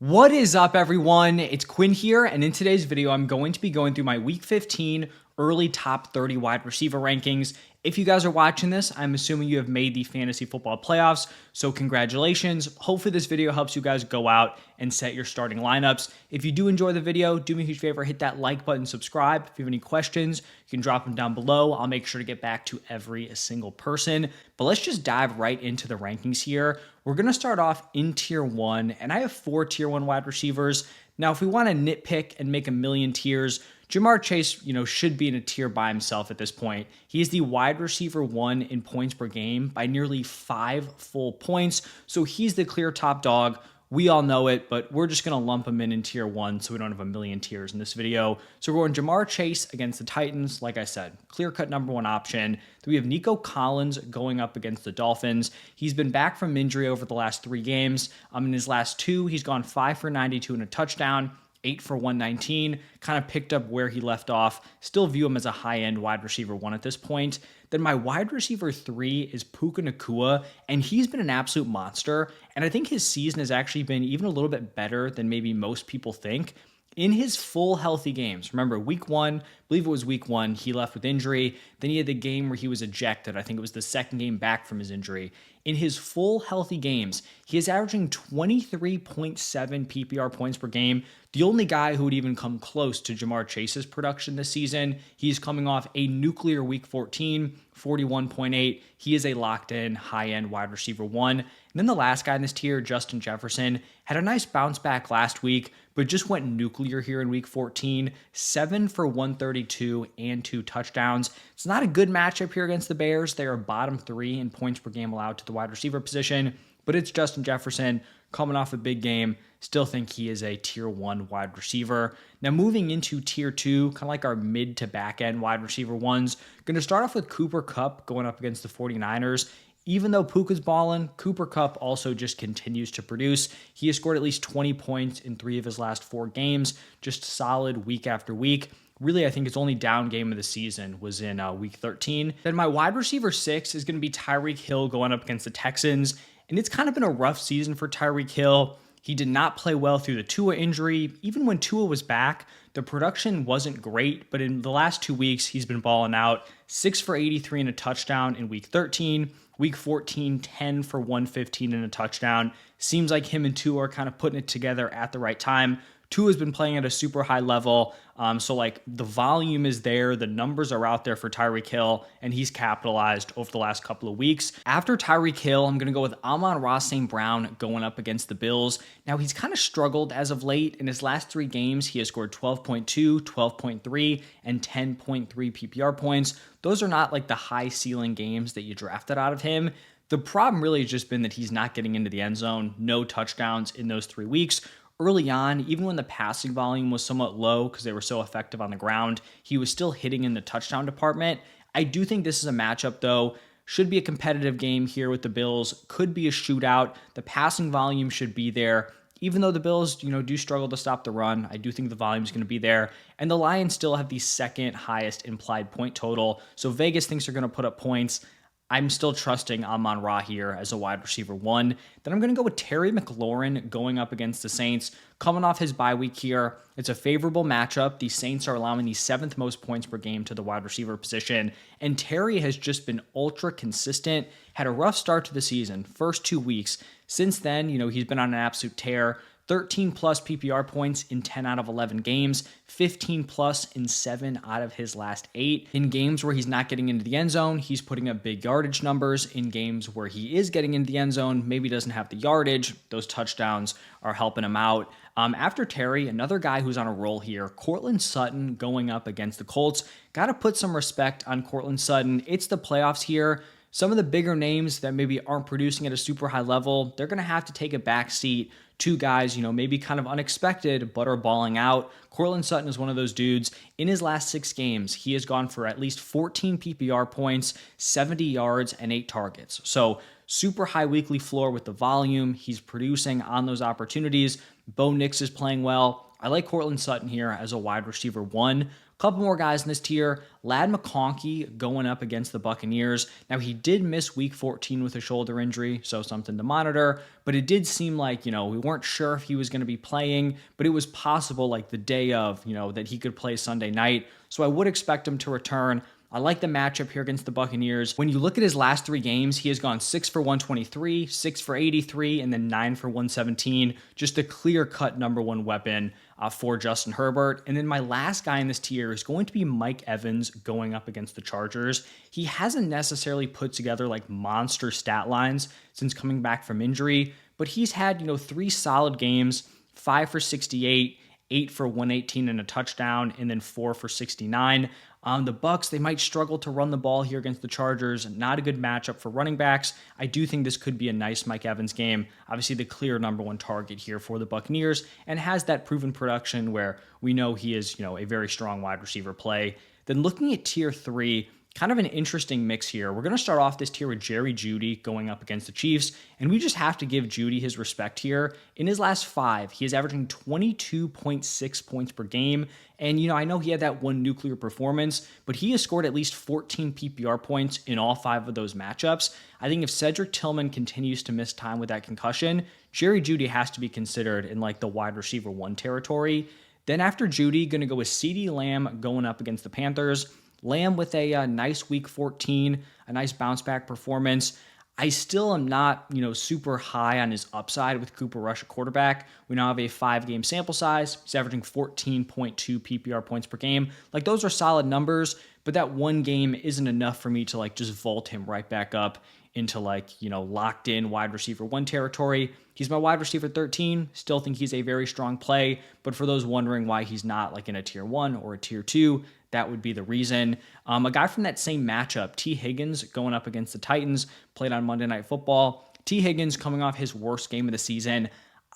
What is up, everyone? It's Quinn here, and in today's video, I'm going to be going through my Week 15 early top 30 wide receiver rankings. If you guys are watching this, I'm assuming you have made the fantasy football playoffs, so congratulations. Hopefully this video helps you guys go out and set your starting lineups. If you do enjoy the video, do me a huge favor, hit that like button, subscribe. If you have any questions, you can drop them down below. I'll make sure to get back to every single person. But let's just dive right into the rankings here. We're going to start off in tier 1, and I have 4 tier 1 wide receivers. Now, if we want to nitpick and make a million tiers, Jamar Chase, should be in a tier by himself at this point. He is the wide receiver 1 in points per game by nearly 5 full points, so he's the clear top dog. We all know it, but we're just going to lump him in tier 1 so we don't have a million tiers in this video. So we're going Jamar Chase against the Titans. Like I said, clear-cut number 1 option. Then we have Nico Collins going up against the Dolphins. He's been back from injury over the last 3 games. In his last 2, he's gone 5 for 92 and a touchdown. 8 for 119, kind of picked up where he left off. Still view him as a high-end wide receiver 1 at this point. Then my wide receiver 3 is Puka Nacua, and he's been an absolute monster. And I think his season has actually been even a little bit better than maybe most people think. In his full healthy games, remember week 1, I believe it was week 1, he left with injury. Then he had the game where he was ejected. I think it was the second game back from his injury. In his full healthy games, he is averaging 23.7 PPR points per game. The only guy who would even come close to Jamar Chase's production this season. He's coming off a nuclear week 14, 41.8. He is a locked-in, high-end wide receiver 1. And then the last guy in this tier, Justin Jefferson, had a nice bounce back last week, but just went nuclear here in week 14. 7 for 132 and 2 touchdowns. It's not a good matchup here against the Bears. They are bottom 3 in points per game allowed to the wide receiver position, but it's Justin Jefferson coming off a big game. Still think he is a tier 1 wide receiver. Now moving into tier 2, kind of like our mid to back end wide receiver 1s. Going to start off with Cooper Kupp going up against the 49ers. Even though Puka's balling, Cooper Kupp also just continues to produce. He has scored at least 20 points in 3 of his last 4 games. Just solid week after week. Really, I think his only down game of the season was in week 13. Then my wide receiver 6 is going to be Tyreek Hill going up against the Texans. And it's kind of been a rough season for Tyreek Hill. He did not play well through the Tua injury. Even when Tua was back, the production wasn't great, but in the last 2 weeks, he's been balling out. 6 for 83 and a touchdown in week 13. Week 14, 10 for 115 and a touchdown. Seems like him and Tua are kind of putting it together at the right time. Tua's been playing at a super high level, so like the volume is there, the numbers are out there for Tyreek Hill, and he's capitalized over the last couple of weeks. After Tyreek Hill, I'm going to go with Amon-Ra St. Brown going up against the Bills. Now, he's kind of struggled as of late. In his last 3 games, he has scored 12.2, 12.3, and 10.3 PPR points. Those are not like the high ceiling games that you drafted out of him. The problem really has just been that he's not getting into the end zone. No touchdowns in those 3 weeks. Early on, even when the passing volume was somewhat low because they were so effective on the ground, he was still hitting in the touchdown department. I do think this is a matchup, though. Should be a competitive game here with the Bills. Could be a shootout. The passing volume should be there. Even though the Bills, do struggle to stop the run, I do think the volume is going to be there. And the Lions still have the second highest implied point total. So Vegas thinks they're going to put up points. I'm still trusting Amon-Ra here as a wide receiver 1. Then I'm going to go with Terry McLaurin going up against the Saints. Coming off his bye week here, it's a favorable matchup. The Saints are allowing the 7th most points per game to the wide receiver position. And Terry has just been ultra consistent. Had a rough start to the season, first 2 weeks. Since then, he's been on an absolute tear. 13 plus PPR points in 10 out of 11 games, 15 plus in 7 out of his last 8. In games where he's not getting into the end zone, he's putting up big yardage numbers. In games where he is getting into the end zone, maybe doesn't have the yardage, those touchdowns are helping him out. After Terry, another guy who's on a roll here, Courtland Sutton going up against the Colts. Got to put some respect on Courtland Sutton. It's the playoffs here. Some of the bigger names that maybe aren't producing at a super high level, they're going to have to take a back seat. 2 guys, maybe kind of unexpected, but are balling out. Courtland Sutton is one of those dudes. In his last 6 games, he has gone for at least 14 PPR points, 70 yards, and 8 targets. So super high weekly floor with the volume. He's producing on those opportunities. Bo Nix is playing well. I like Courtland Sutton here as a wide receiver 1. Couple more guys in this tier. Ladd McConkey going up against the Buccaneers. Now, he did miss week 14 with a shoulder injury, so something to monitor. But it did seem like, we weren't sure if he was going to be playing, but it was possible like the day of, that he could play Sunday night. So I would expect him to return. I like the matchup here against the Buccaneers. When you look at his last 3 games, he has gone 6 for 123, 6 for 83, and then 9 for 117. Just a clear-cut number 1 weapon for Justin Herbert. And then my last guy in this tier is going to be Mike Evans going up against the Chargers. He hasn't necessarily put together like monster stat lines since coming back from injury, but he's had, 3 solid games, 5 for 68, 8 for 118 and a touchdown, and then 4 for 69. The Bucs, they might struggle to run the ball here against the Chargers. Not a good matchup for running backs. I do think this could be a nice Mike Evans game. Obviously, the clear number 1 target here for the Buccaneers, and has that proven production where we know he is, a very strong wide receiver play. Then looking at tier 3, kind of an interesting mix here. We're going to start off this tier with Jerry Jeudy going up against the Chiefs, and we just have to give Jeudy his respect here. In his last 5, he is averaging 22.6 points per game, and I know he had that one nuclear performance, but he has scored at least 14 PPR points in all 5 of those matchups. I think if Cedric Tillman continues to miss time with that concussion, Jerry Jeudy has to be considered in like the wide receiver 1 territory. Then after Jeudy, going to go with CeeDee Lamb going up against the Panthers. Lamb with a nice week 14, a nice bounce back performance. I still am not, super high on his upside with Cooper Rush at quarterback. We now have a 5-game sample size. He's averaging 14.2 PPR points per game. Like, those are solid numbers, but that one game isn't enough for me to like just vault him right back up into like, locked in wide receiver 1 territory. He's my wide receiver 13. Still think he's a very strong play, but for those wondering why he's not like in a tier 1 or a tier 2, that would be the reason. A guy from that same matchup, T. Higgins, going up against the Titans, played on Monday Night Football. T. Higgins coming off his worst game of the season.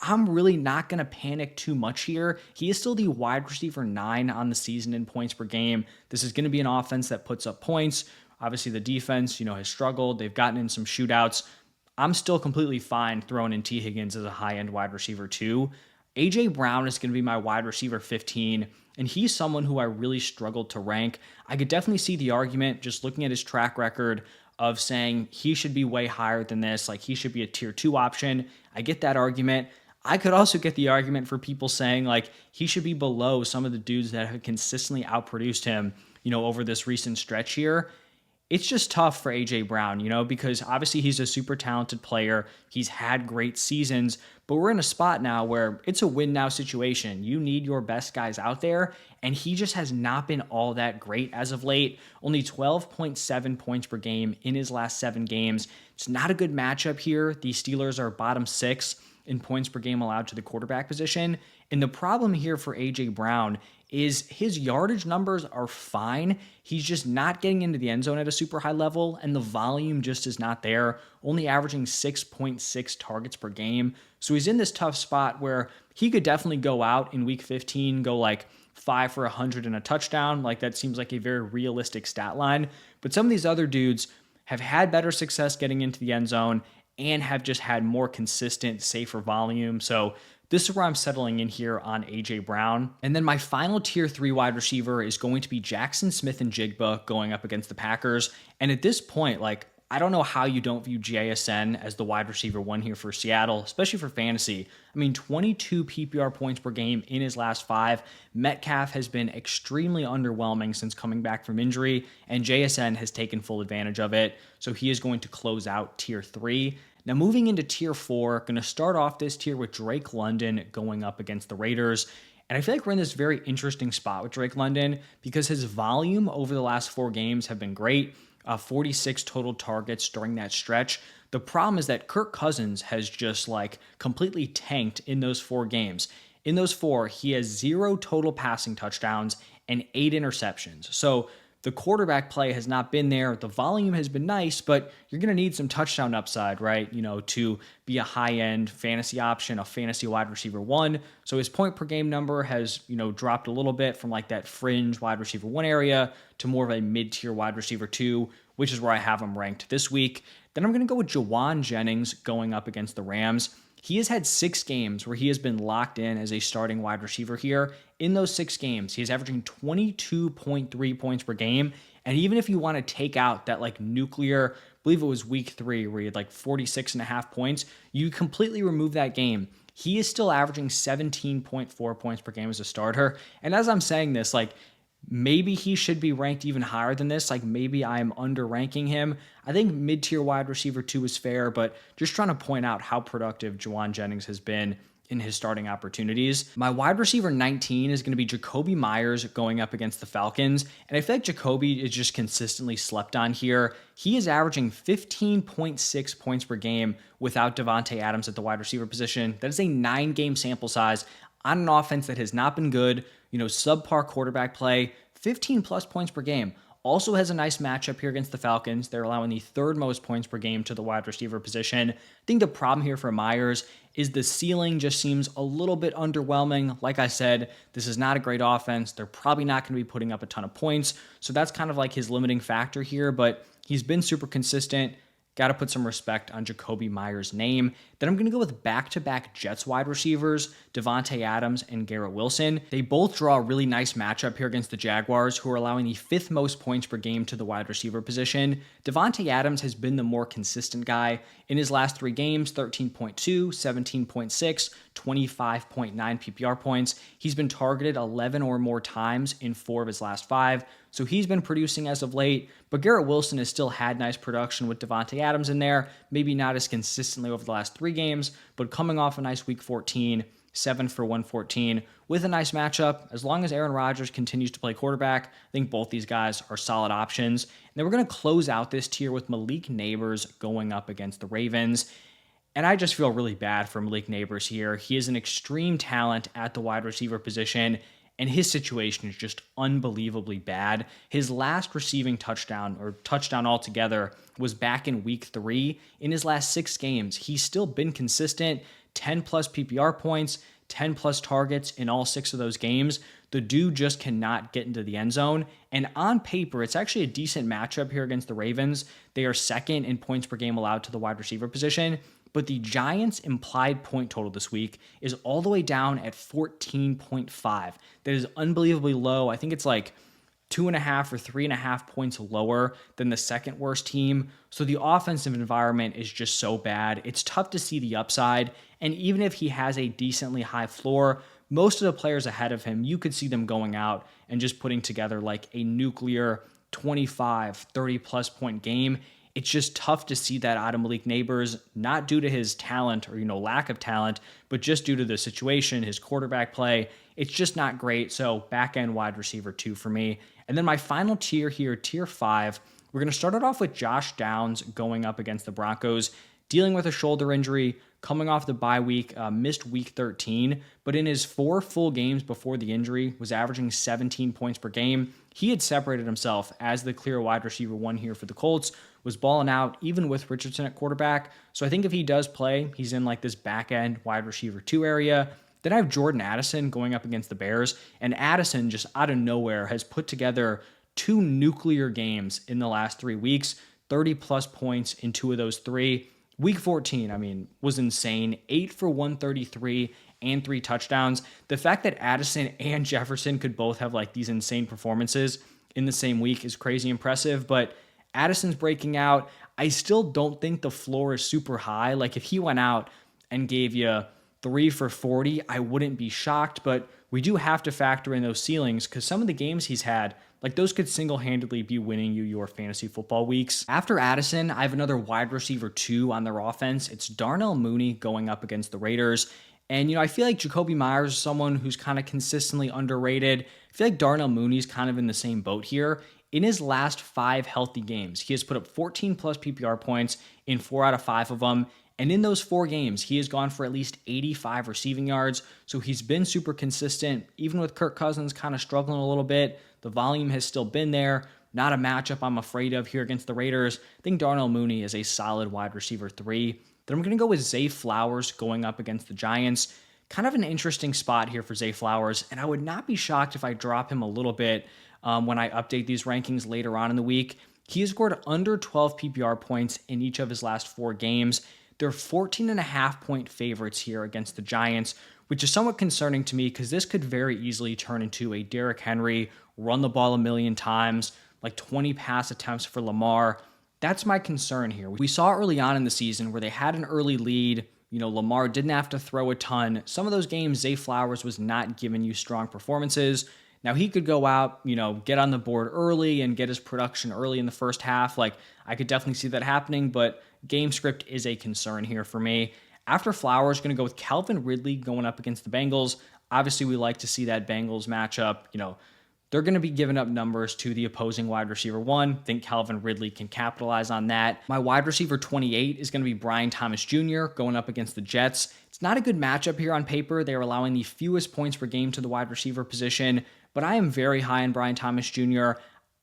I'm really not going to panic too much here. He is still the wide receiver 9 on the season in points per game. This is going to be an offense that puts up points. Obviously, the defense, has struggled. They've gotten in some shootouts. I'm still completely fine throwing in T. Higgins as a high-end wide receiver 2. A.J. Brown is going to be my wide receiver 15, and he's someone who I really struggled to rank. I could definitely see the argument, just looking at his track record, of saying he should be way higher than this, like he should be a tier 2 option. I get that argument. I could also get the argument for people saying like he should be below some of the dudes that have consistently outproduced him, over this recent stretch here. It's just tough for A.J. Brown, because obviously he's a super talented player. He's had great seasons, but we're in a spot now where it's a win now situation. You need your best guys out there, and he just has not been all that great as of late. Only 12.7 points per game in his last 7 games. It's not a good matchup here. The Steelers are bottom 6 in points per game allowed to the quarterback position. And the problem here for A.J. Brown is his yardage numbers are fine. He's just not getting into the end zone at a super high level, and the volume just is not there, only averaging 6.6 targets per game. So he's in this tough spot where he could definitely go out in week 15, go like 5 for 100 and a touchdown. Like, that seems like a very realistic stat line. But some of these other dudes have had better success getting into the end zone and have just had more consistent, safer volume. So this is where I'm settling in here on A.J. Brown. And then my final tier 3 wide receiver is going to be Jackson Smith-Njigba going up against the Packers. And at this point, like, I don't know how you don't view JSN as the wide receiver 1 here for Seattle, especially for fantasy. I mean, 22 PPR points per game in his last 5. Metcalf has been extremely underwhelming since coming back from injury, and JSN has taken full advantage of it. So he is going to close out tier 3. Now, moving into tier 4, going to start off this tier with Drake London going up against the Raiders. And I feel like we're in this very interesting spot with Drake London because his volume over the last 4 games have been great. 46 total targets during that stretch. The problem is that Kirk Cousins has just like completely tanked in those 4 games. In those 4, he has 0 total passing touchdowns and 8 interceptions. So the quarterback play has not been there. The volume has been nice, but you're going to need some touchdown upside, right? To be a high-end fantasy option, a fantasy wide receiver 1. So his point per game number has, dropped a little bit from like that fringe wide receiver 1 area to more of a mid-tier wide receiver 2, which is where I have him ranked this week. Then I'm going to go with Jawan Jennings going up against the Rams. He has had 6 games where he has been locked in as a starting wide receiver here. In those 6 games, he is averaging 22.3 points per game. And even if you want to take out that like nuclear, I believe it was week 3 where he had like 46.5 points, you completely remove that game. He is still averaging 17.4 points per game as a starter. And as I'm saying this, like maybe he should be ranked even higher than this. Like maybe I'm underranking him. I think mid-tier wide receiver 2 is fair, but just trying to point out how productive Juwan Jennings has been in his starting opportunities. My wide receiver 19 is going to be Jacoby Myers going up against the Falcons. And I feel like Jacoby is just consistently slept on here. He is averaging 15.6 points per game without Davante Adams at the wide receiver position. That is a 9-game sample size on an offense that has not been good, subpar quarterback play, 15 plus points per game. Also has a nice matchup here against the Falcons. They're allowing the 3rd most points per game to the wide receiver position. I think the problem here for Myers is the ceiling just seems a little bit underwhelming. Like I said, this is not a great offense. They're probably not going to be putting up a ton of points. So that's kind of like his limiting factor here, but he's been super consistent. Got to put some respect on Jacoby Myers' name. Then I'm going to go with back-to-back Jets wide receivers, Davante Adams and Garrett Wilson. They both draw a really nice matchup here against the Jaguars, who are allowing the 5th most points per game to the wide receiver position. Davante Adams has been the more consistent guy. In his last 3 games, 13.2, 17.6, 25.9 PPR points. He's been targeted 11 or more times in 4 of his last 5. So he's been producing as of late, but Garrett Wilson has still had nice production with Davante Adams in there, maybe not as consistently over the last 3 games, but coming off a nice week 14, 7 for 114 with a nice matchup. As long as Aaron Rodgers continues to play quarterback, I think both these guys are solid options. And then we're going to close out this tier with Malik Nabers going up against the Ravens. And I just feel really bad for Malik Nabers here. He is an extreme talent at the wide receiver position, and his situation is just unbelievably bad. His last receiving touchdown, or touchdown altogether, was back in week 3. In his last 6 games, he's still been consistent, 10 plus PPR points, 10 plus targets in all 6 of those games. The dude just cannot get into the end zone. And on paper, it's actually a decent matchup here against the Ravens. They are 2nd in points per game allowed to the wide receiver position. But the Giants' implied point total this week is all the way down at 14.5. That is unbelievably low. I think it's like 2.5 or 3.5 points lower than the 2nd worst team. So the offensive environment is just so bad. It's tough to see the upside. And even if he has a decently high floor, most of the players ahead of him, you could see them going out and just putting together like a nuclear 25, 30 plus point game. It's just tough to see that out of Malik Nabers, not due to his talent or, lack of talent, but just due to the situation, his quarterback play. It's just not great. So back end wide receiver 2 for me. And then my final tier here, tier 5, we're going to start it off with Josh Downs going up against the Broncos, dealing with a shoulder injury, coming off the bye week, missed week 13, but in his 4 full games before the injury was averaging 17 points per game. He had separated himself as the clear wide receiver 1 here for the Colts, was balling out even with Richardson at quarterback. So I think if he does play, he's in like this back end wide receiver 2 area. Then I have Jordan Addison going up against the Bears, and Addison just out of nowhere has put together 2 nuclear games in the last 3 weeks, 30 plus points in 2 of those 3. Week 14, was insane. 8 for 133 and 3 touchdowns. The fact that Addison and Jefferson could both have like these insane performances in the same week is crazy impressive, but Addison's breaking out. I still don't think the floor is super high. Like if he went out and gave you 3 for 40, I wouldn't be shocked, but we do have to factor in those ceilings because some of the games he's had, like those could single-handedly be winning you your fantasy football weeks. After Addison, I have another wide receiver 2 on their offense. It's Darnell Mooney going up against the Raiders. And, I feel like Jacoby Myers is someone who's kind of consistently underrated. I feel like Darnell Mooney's kind of in the same boat here. In his last 5 healthy games, he has put up 14 plus PPR points in 4 out of 5 of them. And in those 4 games, he has gone for at least 85 receiving yards. So he's been super consistent. Even with Kirk Cousins kind of struggling a little bit, the volume has still been there. Not a matchup I'm afraid of here against the Raiders. I think Darnell Mooney is a solid wide receiver 3. Then I'm going to go with Zay Flowers going up against the Giants. Kind of an interesting spot here for Zay Flowers, and I would not be shocked if I drop him a little bit when I update these rankings later on in the week. He has scored under 12 PPR points in each of his last 4 games. They're 14.5-point favorites here against the Giants, which is somewhat concerning to me because this could very easily turn into a Derrick Henry run the ball a million times, like 20 pass attempts for Lamar. That's my concern here. We saw early on in the season where they had an early lead. Lamar didn't have to throw a ton. Some of those games, Zay Flowers was not giving you strong performances. Now, he could go out, get on the board early and get his production early in the first half. Like, I could definitely see that happening, but game script is a concern here for me. After Flowers, going to go with Calvin Ridley going up against the Bengals. Obviously, we like to see that Bengals matchup. They're going to be giving up numbers to the opposing wide receiver one. Think Calvin Ridley can capitalize on that. My wide receiver 28 is going to be Brian Thomas Jr. going up against the Jets. It's not a good matchup here on paper. They are allowing the fewest points per game to the wide receiver position, but I am very high on Brian Thomas Jr.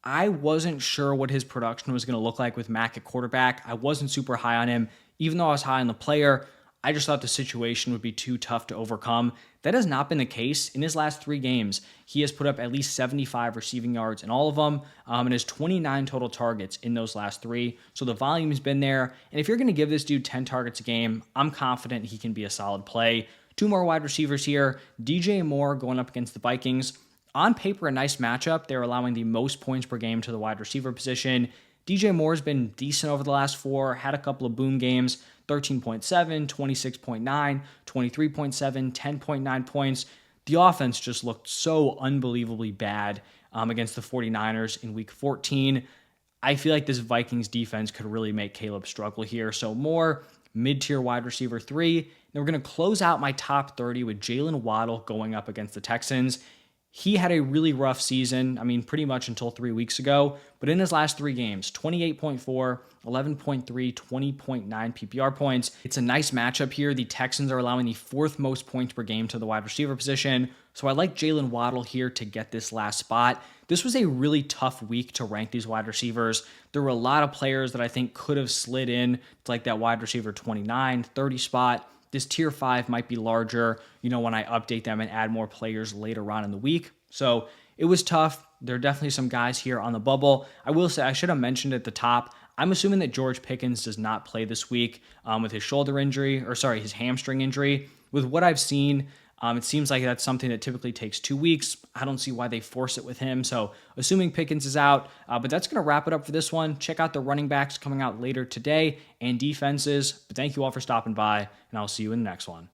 I wasn't sure what his production was going to look like with Mack at quarterback. I wasn't super high on him, even though I was high on the player. I just thought the situation would be too tough to overcome. That has not been the case. In his last 3 games, he has put up at least 75 receiving yards in all of them, and has 29 total targets in those last 3. So the volume has been there. And if you're going to give this dude 10 targets a game, I'm confident he can be a solid play. 2 more wide receivers here. DJ Moore going up against the Vikings. On paper, a nice matchup. They're allowing the most points per game to the wide receiver position. DJ Moore's been decent over the last 4, had a couple of boom games, 13.7, 26.9, 23.7, 10.9 points. The offense just looked so unbelievably bad against the 49ers in week 14. I feel like this Vikings defense could really make Caleb struggle here. So Moore, mid-tier wide receiver 3. And we're going to close out my top 30 with Jalen Waddle going up against the Texans. He had a really rough season, pretty much until 3 weeks ago. But in his last 3 games, 28.4, 11.3, 20.9 PPR points. It's a nice matchup here. The Texans are allowing the 4th most points per game to the wide receiver position. So I like Jalen Waddle here to get this last spot. This was a really tough week to rank these wide receivers. There were a lot of players that I think could have slid in to like that wide receiver 29, 30 spot. This tier 5 might be larger, when I update them and add more players later on in the week. So it was tough. There are definitely some guys here on the bubble. I will say, I should have mentioned at the top, I'm assuming that George Pickens does not play this week with his his hamstring injury. With what I've seen, it seems like that's something that typically takes 2 weeks. I don't see why they force it with him. So assuming Pickens is out, but that's going to wrap it up for this one. Check out the running backs coming out later today and defenses. But thank you all for stopping by, and I'll see you in the next one.